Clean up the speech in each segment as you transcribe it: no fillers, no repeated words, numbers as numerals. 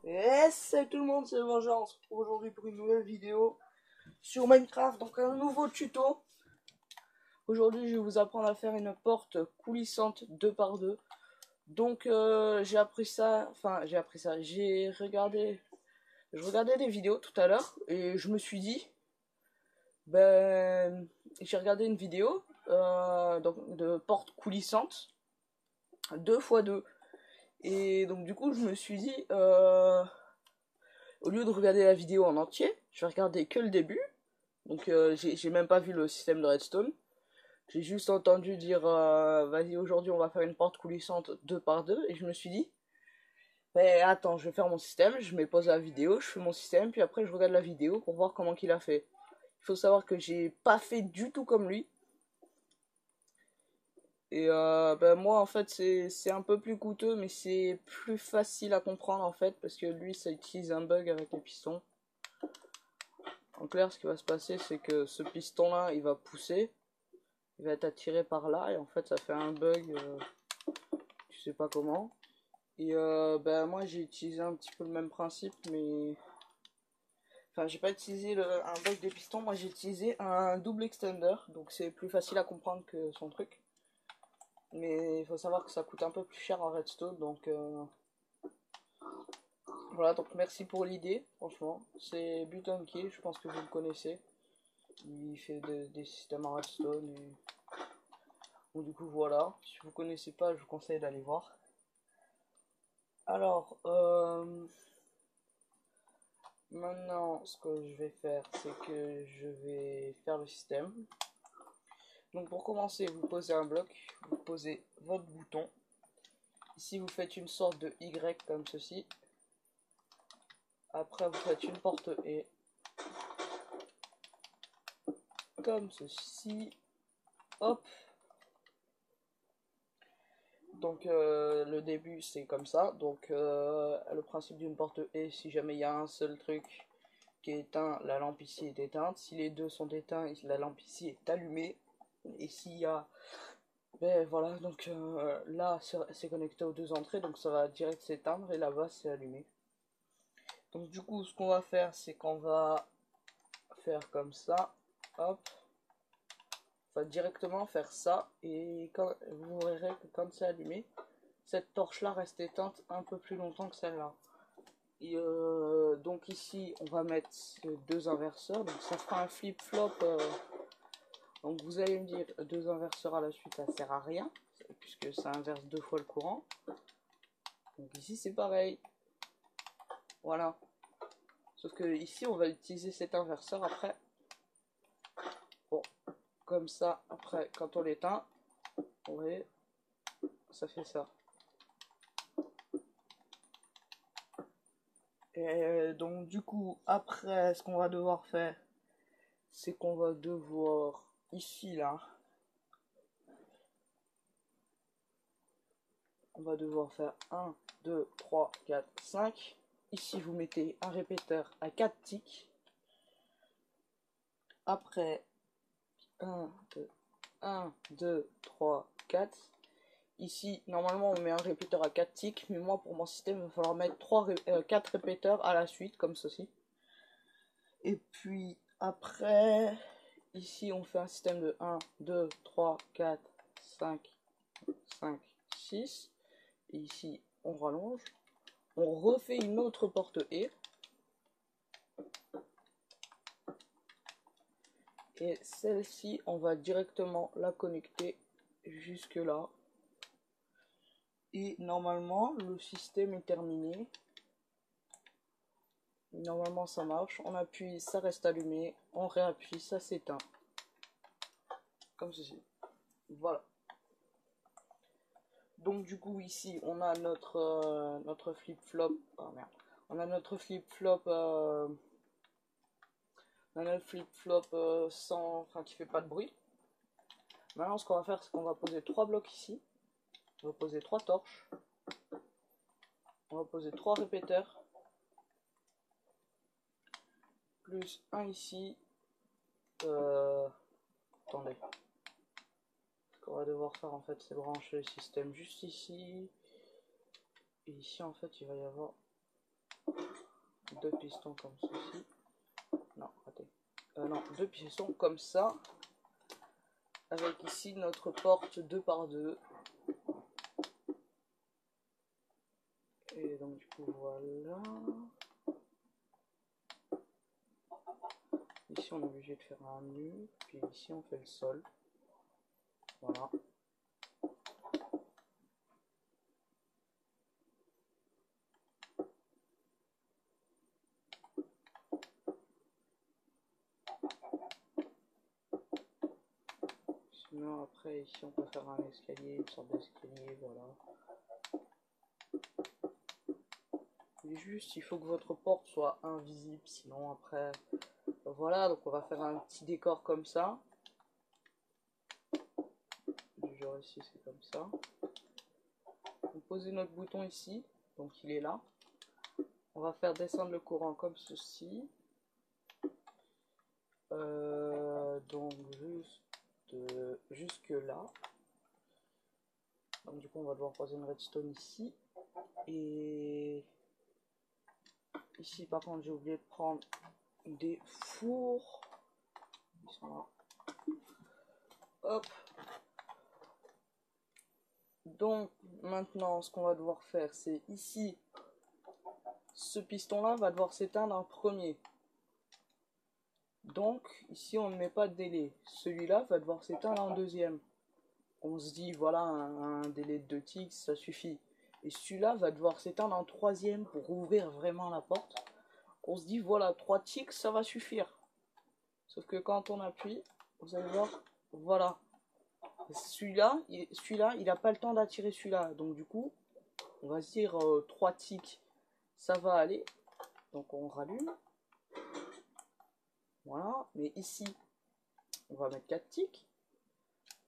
Et salut tout le monde, c'est Vengeance. On se retrouve aujourd'hui pour une nouvelle vidéo sur Minecraft, donc un nouveau tuto. Aujourd'hui, je vais vous apprendre à faire une porte coulissante 2x2. Donc, j'ai appris ça, je regardais des vidéos tout à l'heure et je me suis dit, j'ai regardé une vidéo donc, de porte coulissante 2x2. Et donc, du coup, je me suis dit, au lieu de regarder la vidéo en entier, je vais regarder que le début. Donc j'ai même pas vu le système de redstone. J'ai juste entendu dire vas-y, aujourd'hui on va faire une porte coulissante 2x2 et je me suis dit mais attends, je vais faire mon système, je mets pause à la vidéo, je fais mon système puis après je regarde la vidéo pour voir comment qu'il a fait. Il faut savoir que j'ai pas fait du tout comme lui. Et moi en fait c'est un peu plus coûteux mais c'est plus facile à comprendre en fait parce que lui ça utilise un bug avec les pistons. En clair, ce qui va se passer, c'est que ce piston-là, il va pousser, il va être attiré par là, et en fait, ça fait un bug, tu sais pas comment. Et moi, j'ai utilisé un petit peu le même principe, mais... Enfin, j'ai pas utilisé un bug des pistons, moi j'ai utilisé un double extender, donc c'est plus facile à comprendre que son truc. Mais il faut savoir que ça coûte un peu plus cher en redstone, donc... Voilà, donc merci pour l'idée, franchement. C'est Butonki, je pense que vous le connaissez. Il fait des systèmes en redstone et... Donc du coup voilà, si vous connaissez pas, je vous conseille d'aller voir. Alors, maintenant ce que je vais faire, c'est que je vais faire le système. Donc pour commencer, vous posez un bloc, vous posez votre bouton. Ici vous faites une sorte de Y comme ceci. Après vous faites une porte E comme ceci. Hop. Donc le début c'est comme ça. Donc le principe d'une porte E, si jamais il y a un seul truc qui est éteint, la lampe ici est éteinte. Si les deux sont éteints, la lampe ici est allumée. Et s'il y a... Ben voilà, donc là c'est connecté aux deux entrées, donc ça va direct s'éteindre et là-bas c'est allumé. Donc du coup ce qu'on va faire, c'est qu'on va faire comme ça. Hop. On va directement faire ça et quand, vous verrez que quand c'est allumé, cette torche là reste éteinte un peu plus longtemps que celle-là. Et donc ici on va mettre deux inverseurs, donc ça fera un flip-flop. Donc vous allez me dire deux inverseurs à la suite ça sert à rien puisque ça inverse deux fois le courant. Donc ici c'est pareil. Voilà. Sauf que ici on va utiliser cet inverseur après. Bon, comme ça après quand on l'éteint, vous voyez, ça fait ça. Et donc du coup après ce qu'on va devoir faire, c'est qu'on va devoir ici là, on va devoir faire 1, 2, 3, 4, 5. Ici vous mettez un répéteur à 4 ticks. Après 1, 2, 1, 2, 3, 4. Ici, normalement, on met un répéteur à 4 ticks, mais moi, pour mon système, il va falloir mettre 4 répéteurs à la suite, comme ceci. Et puis, après, ici, on fait un système de 1, 2, 3, 4, 5, 5, 6. Et ici, on rallonge. On refait une autre porte E. Et celle-ci, on va directement la connecter jusque là. Et normalement, le système est terminé. Normalement, ça marche. On appuie, ça reste allumé. On réappuie, ça s'éteint. Comme ceci. Voilà. Donc du coup, ici, on a notre flip-flop. Oh merde. On a notre flip-flop... on a notre flip-flop qui fait pas de bruit. Maintenant, ce qu'on va faire, c'est qu'on va poser 3 blocs ici. On va poser 3 torches. On va poser 3 répéteurs. Plus un ici. Attendez. Ce qu'on va devoir faire, en fait, c'est brancher le système juste ici. Et ici, en fait, il va y avoir deux pistons comme ceci. Non, raté. Non, deux pistons comme ça. Avec ici notre porte 2 par 2. Et donc du coup voilà. Ici on est obligé de faire un nœud. Puis ici on fait le sol. Voilà. Sinon après ici on peut faire un escalier, une sorte d'escalier, voilà. Et juste il faut que votre porte soit invisible, sinon après voilà, donc on va faire un petit décor comme ça. Du genre ici c'est comme ça. On pose notre bouton ici, donc il est là. On va faire descendre le courant comme ceci. Donc jusque là. Donc du coup on va devoir poser une redstone ici. Et ici par contre j'ai oublié de prendre des fours. Ils sont là. Hop. Donc maintenant ce qu'on va devoir faire c'est ici. Ce piston là va devoir s'éteindre en premier. Donc ici on ne met pas de délai. Celui-là va devoir s'éteindre en deuxième. On se dit voilà un délai de 2 ticks ça suffit. Et celui-là va devoir s'éteindre en troisième pour ouvrir vraiment la porte. On se dit voilà 3 ticks ça va suffire. Sauf que quand on appuie, vous allez voir, voilà. Celui-là il n'a pas le temps d'attirer celui-là. Donc du coup, on va se dire 3 ticks ça va aller. Donc on rallume. Voilà, mais ici, on va mettre 4 ticks.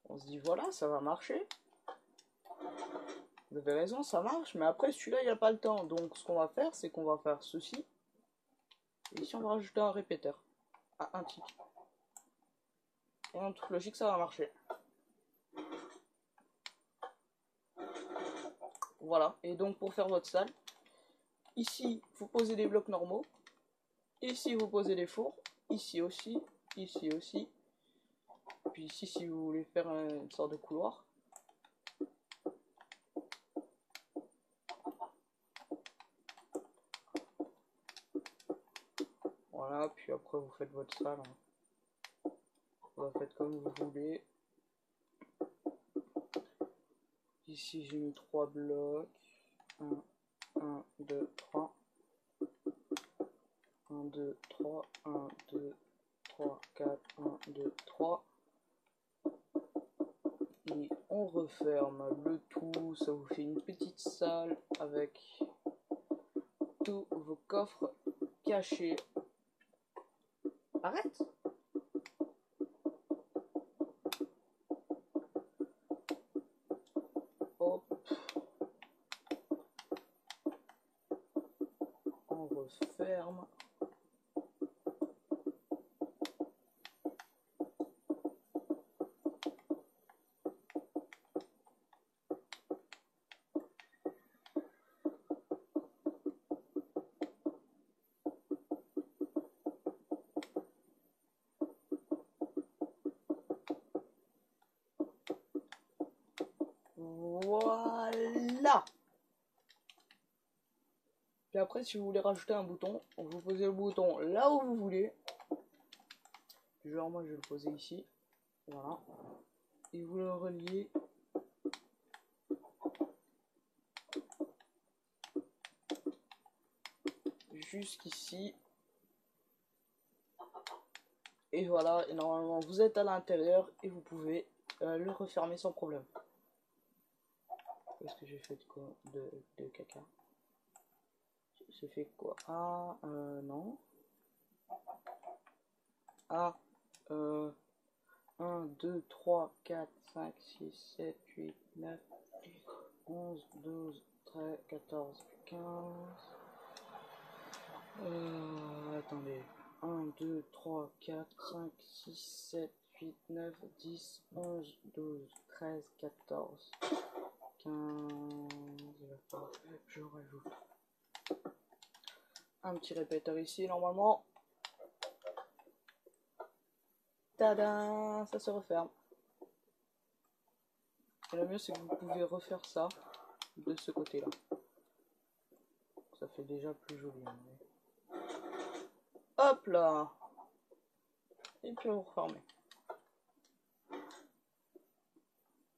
On se dit voilà, ça va marcher. Vous avez raison, ça marche, mais après celui-là, il n'y a pas le temps. Donc ce qu'on va faire, c'est qu'on va faire ceci. Et ici, on va rajouter un répéteur à un tick. Et en toute logique, ça va marcher. Voilà, et donc pour faire votre salle, ici, vous posez des blocs normaux. Ici, vous posez des fours. Ici aussi, ici aussi. Puis ici, si vous voulez faire une sorte de couloir. Voilà, puis après vous faites votre salle. Vous la faites comme vous voulez. Ici j'ai mis 3 blocs. 1, 2, 3. 1, 2, 3. 1, 2, 3, 4. 1, 2, 3. Et on referme le tout. Ça vous fait une petite salle avec tous vos coffres cachés. Arrête! Hop. On referme. Voilà. Puis après, si vous voulez rajouter un bouton, vous posez le bouton là où vous voulez. Genre moi je vais le poser ici. Voilà. Et vous le reliez. Jusqu'ici. Et voilà. Et normalement vous êtes à l'intérieur et vous pouvez le refermer sans problème. Qu'est-ce que j'ai fait de quoi de caca? J'ai fait quoi? Ah, non. Ah, 1, 2, 3, 4, 5, 6, 7, 8, 9, 11, 12, 13, 14, 15. Attendez. 1, 2, 3, 4, 5, 6, 7, 8, 9, 10, 11, 12, 13, 14, 15. Il va falloir que je rajoute un petit répéteur ici normalement. Tada, ça se referme. Et le mieux c'est que vous pouvez refaire ça de ce côté là. Ça fait déjà plus joli. Mais... hop là. Et puis vous refermez.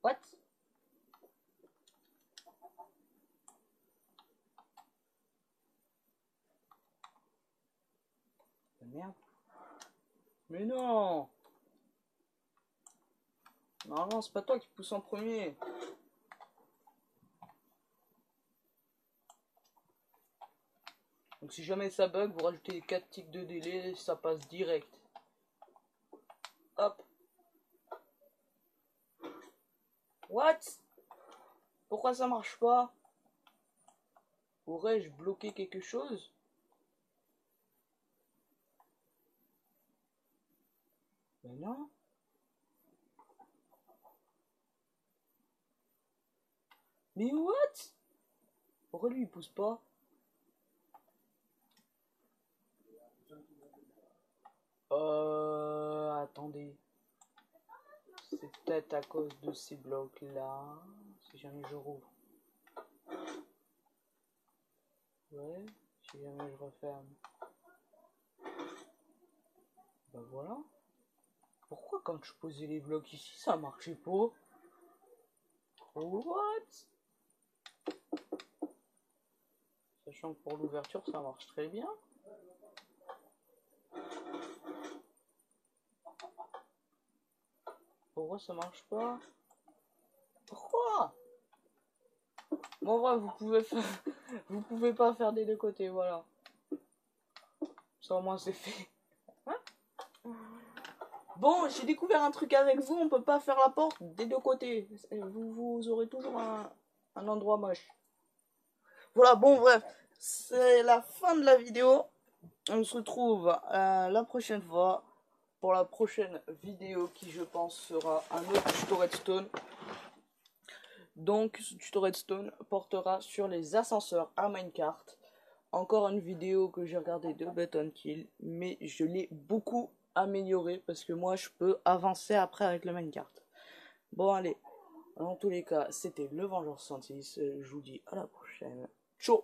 What? Merde. Mais non. Normalement c'est pas toi qui pousse en premier. Donc si jamais ça bug, vous rajoutez 4 ticks de délai, ça passe direct. Hop. What? Pourquoi ça marche pas? Aurais-je bloqué quelque chose? Mais non. Mais what? Pourquoi lui il pousse pas? Attendez. C'est peut-être à cause de ces blocs là. Si jamais je rouvre. Ouais. Si jamais je referme. Ben voilà. Pourquoi quand je posais les blocs ici ça marchait pas? What? Sachant que pour l'ouverture ça marche très bien. Pourquoi ça marche pas? Pourquoi? Bon ouais, vous pouvez pas faire des deux côtés, voilà. Ça au moins c'est fait. Hein? Bon, j'ai découvert un truc avec vous, on peut pas faire la porte des deux côtés. Vous aurez toujours un endroit moche. Voilà, bon bref, c'est la fin de la vidéo. On se retrouve la prochaine fois pour la prochaine vidéo qui je pense sera un autre tuto redstone. Donc ce tuto redstone portera sur les ascenseurs à Minecraft. Encore une vidéo que j'ai regardée de Button Kill, mais je l'ai beaucoup amélioré parce que moi je peux avancer après avec le Minecraft. Bon allez, dans tous les cas c'était le Vengeur 66, je vous dis à la prochaine. Ciao.